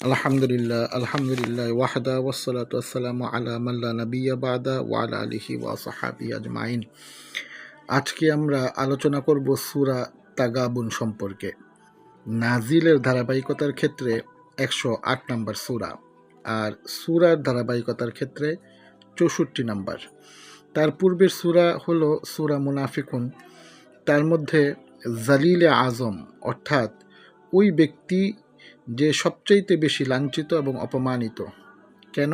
আলহামদুলিল্লাহ আলহামদুলিল্লাহ ওয়াহদা ওয়াসসালাতু ওয়াসসালামু আলা মান লা নাবিয়্যা বা'দা ওয়া আলা আলিহি ওয়া সাহবিহি আজমাইন। আজকে আমরা আলোচনা করব সূরা তাগাবুন সম্পর্কে। নাজিলের ধারাবাহিকতার ক্ষেত্রে 108 নম্বর সূরা, আর সূরার ধারাবাহিকতার ক্ষেত্রে 64 নম্বর। তার পূর্বের সূরা হলো সূরা মুনাফিকুন। তার মধ্যে জালিলে আজম অর্থাৎ ওই ব্যক্তি যে সবচাইতে বেশি লাঞ্ছিত এবং অপমানিত। কেন?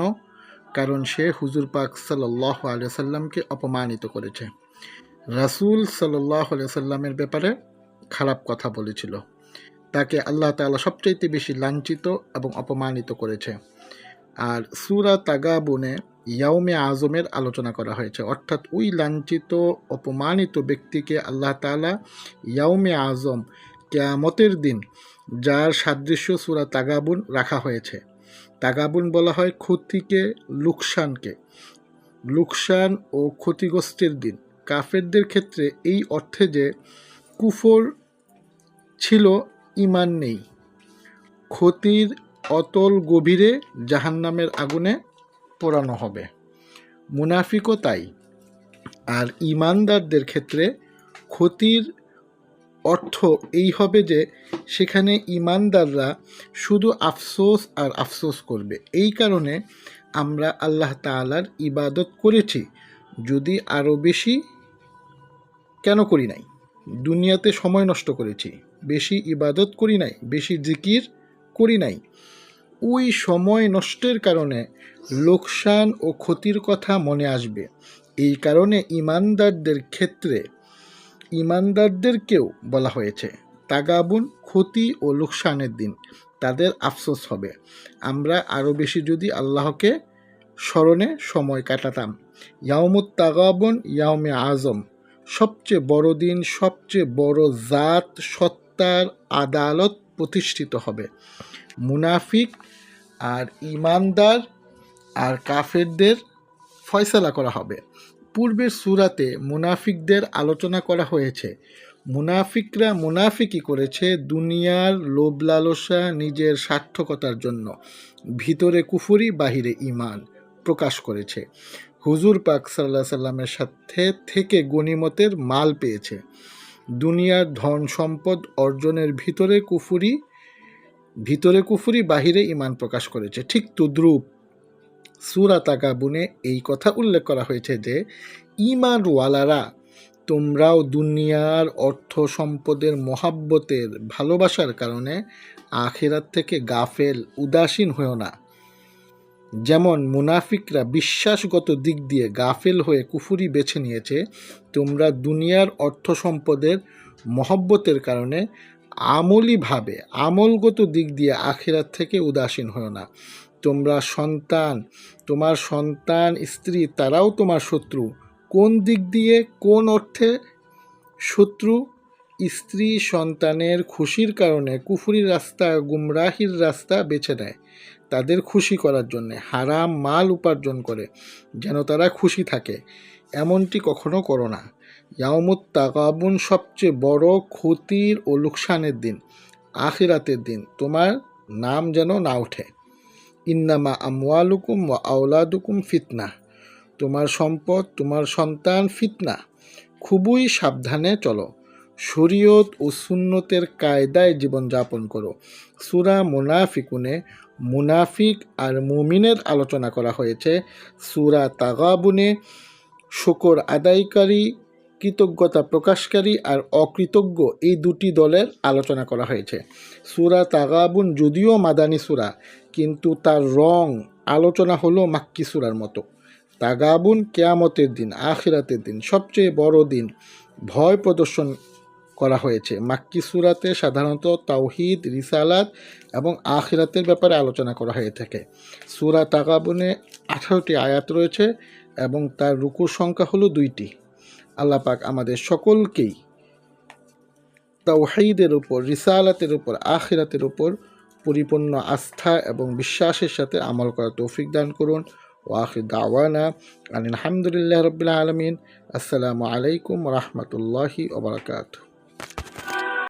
কারণ সে হুজুর পাক সাল্লাল্লাহু আলাইহি সাল্লামকে অপমানিত করেছে, রাসূল সাল্লাল্লাহু আলাইহি সাল্লামের ব্যাপারে খারাপ কথা বলেছিল। তাকে আল্লাহ তাআলা সবচাইতে বেশি লাঞ্ছিত এবং অপমানিত করেছে। আর সূরা তাগাবুনে ইয়াউমে আজমের আলোচনা করা হয়েছে, অর্থাৎ ওই লাঞ্ছিত অপমানিত ব্যক্তিকে আল্লাহ তাআলা ইয়াউমে আজম, কিয়ামতের দিন, যার সাদৃশ্য সূরা তাগাবুন রাখা হয়েছে। তাগাবুন বলা হয় ক্ষতিকে, লুকসান ও ক্ষতিগ্রস্তের দিন। কাফেরদের ক্ষেত্রে এই অর্থে যে কুফর ছিল, ঈমান নেই, ক্ষতির অতল গভীরে জাহান্নামের আগুনে পোড়ানো হবে। মুনাফিকও তাই। আর ঈমানদারদের ক্ষেত্রে ক্ষতির অর্থ এই হবে যে সেখানে ঈমানদাররা শুধু আফসোস আর আফসোস করবে। এই কারণে আমরা আল্লাহ তাআলার ইবাদত করেছি, যদি আরও বেশি কেন করি নাই। দুনিয়াতে সময় নষ্ট করেছি, বেশি ইবাদত করি নাই, বেশি জিকির করি নাই। ওই সময় নষ্টের কারণে লোকসান ও ক্ষতির কথা মনে আসবে। এই কারণে ঈমানদারদেরকেও বলা হয়েছে তাগাবুন, ক্ষতি ও লোকসানের দিন, তাদের আফসোস হবে। আমরা আরও বেশি যদি আল্লাহকে স্মরণে সময় কাটাতাম। ইয়াউমুত তাগাবুন, ইয়াউমে আজম, সবচেয়ে বড় দিন, সবচেয়ে বড় জাত সত্তার আদালত প্রতিষ্ঠিত হবে। মুনাফিক আর ঈমানদার আর কাফেরদের ফয়সালা করা হবে। পূর্বের সূরাতে মুনাফিকদের আলোচনা করা হয়েছে। মুনাফিকরা মুনাফিকি করেছে দুনিয়ার লোভ লালসা, নিজের সার্থকতার জন্য। ভিতরে কুফরি, বাহিরে ঈমান প্রকাশ করেছে। হুজুর পাক সাল্লাল্লাহু আলাইহি সাল্লামের সাথে থেকে গনিমতের মাল পেয়েছে। দুনিয়ার ধন সম্পদ অর্জনের ভিতরে কুফরি, বাহিরে ঈমান প্রকাশ করেছে। ঠিক তদ্রূপ সূরা তাগাবুনে এই কথা উল্লেখ করা হয়েছে যে ঈমানওয়ালারা, তোমরাও দুনিয়ার অর্থ সম্পদের মহাব্বতের ভালোবাসার কারণে আখিরাত থেকে গাফেল, উদাসীন হয়েও না। যেমন মুনাফিকরা বিশ্বাসগত দিক দিয়ে গাফেল হয়ে কুফরি বেছে নিয়েছে, তোমরা দুনিয়ার অর্থ সম্পদের মহব্বতের কারণে আমলিভাবে, আমলগত দিক দিয়ে আখিরাত থেকে উদাসীন হয়েও না। তোমার সন্তান, স্ত্রী, তারাও তোমার শত্রু। কোন দিক দিয়ে, কোন অর্থে শত্রু? স্ত্রী সন্তানের খুশির কারণে কুফরির রাস্তা, গুমরাহির রাস্তা বেছে নেয় তাদের খুশি করার জন্যে, হারাম মাল উপার্জন করে যেন তারা খুশি থাকে। এমনটি কখনো করো না। ইয়াউমুত তাগাবুন সবচেয়ে বড় ক্ষতির ও লোকসানের দিন, আখিরাতের দিন। তোমার নাম যেন না ওঠে। ইন্নামা আমওয়ালুকুম ওয়া আওলাদুকুম ফিতনা, তোমার সম্পদ, তোমার সন্তান ফিতনা। খুবই সাবধানে চলো, শরীয়ত ও সুন্নতের কায়দায় জীবনযাপন করো। সূরা মুনাফিকুনে মুনাফিক আর মুমিনের আলোচনা করা হয়েছে। সূরা তাগাবুনে শুকর আদায়কারী, কৃতজ্ঞতা প্রকাশকারী আর অকৃতজ্ঞ, এই দুটি দলের আলোচনা করা হয়েছে। সূরা তাগাবুন যদিও মাদানী সূরা, কিন্তু তার আলোচনা হলো মাক্কি সূরার মতো। তাগাবুন কিয়ামতের দিন, আখিরাতের দিন, সবচেয়ে বড় দিন, ভয় প্রদর্শন করা হয়েছে। মাক্কি সূরাতে সাধারণত তাওহীদ, রিসালাত এবং আখিরাতের ব্যাপারে আলোচনা করা হয়ে থাকে। সূরা তাগাবুনে 18টি আয়াত রয়েছে এবং তার রুকুর সংখ্যা হলো 2টি। আল্লাহ পাক আমাদের সকলকেই তাওহীদের উপর, রিসালাতের উপর, আখিরাতের উপর পরিপূর্ণ আস্থা এবং বিশ্বাসের সাথে আমল করার তৌফিক দান করুন। ওয়া আখির দাওয়ানা আলহামদুলিল্লাহি রাব্বিল আলামিন। আসসালামু আলাইকুম ওয়া রাহমাতুল্লাহি ওয়া বারাকাতুহু।